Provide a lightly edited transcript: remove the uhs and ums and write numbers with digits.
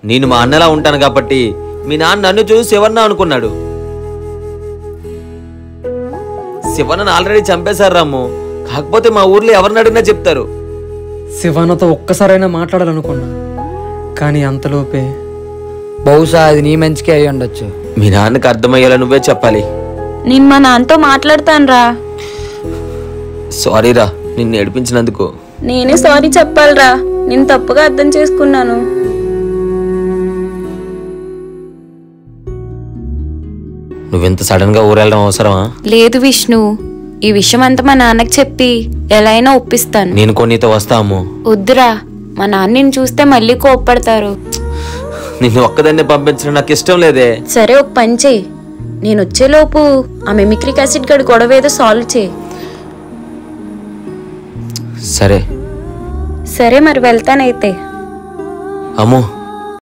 నేను మా అన్నలా ఉంటాను కాబట్టి మీ నాన్న నన్ను చూసి శివన్న అనుకున్నాడు. శివన్నను ఆల్రెడీ చంపేశారు రాము. కాకపోతే మా ఊర్లో ఎవరిని అడిగినా చెప్తారు. శివన్నతో ఒక్కసారైనా మాట్లాడాలనుకున్నా, కానీ అంతలోపే బహుశా అది నీ మంచికే అయి ఉండొచ్చు. మీ నాన్నకి అర్థమయ్యేలా నువ్వే చెప్పాలి. నేను మా నాన్నతో మాట్లాడతాను రా. సారీరా నిన్ను ఏడిపించినందుకు. నేనే సారీ చెప్పాలిరా, నేను తప్పుగా అర్థం చేసుకున్నాను. నువ్వెంత సడన్ గా ఊరెళ్ళడం అవసరమా? లేదు విష్ణు, ఈ విషయం అంతా మా నాన్నకి చెప్పి ఎలా అయినా ఒప్పిస్తాను. నేను కొన్నితో వస్తాము. వద్దురా, మా నాన్న నిన్ను చూస్తే మళ్ళీ కోప్పడతారు. నిన్ను ఒక్కదాన్నే పంపించడం నాకు ఇష్టం లేదే. సరే ఒక పని చేయి, నేను వచ్చేలోపు ఆ మిమిక్రిక్ యాసిడ్ గడి గొడవ ఏదో సాల్వ్ చేయి. సరే సరే మరి వెళ్తానైతే. అమ్మో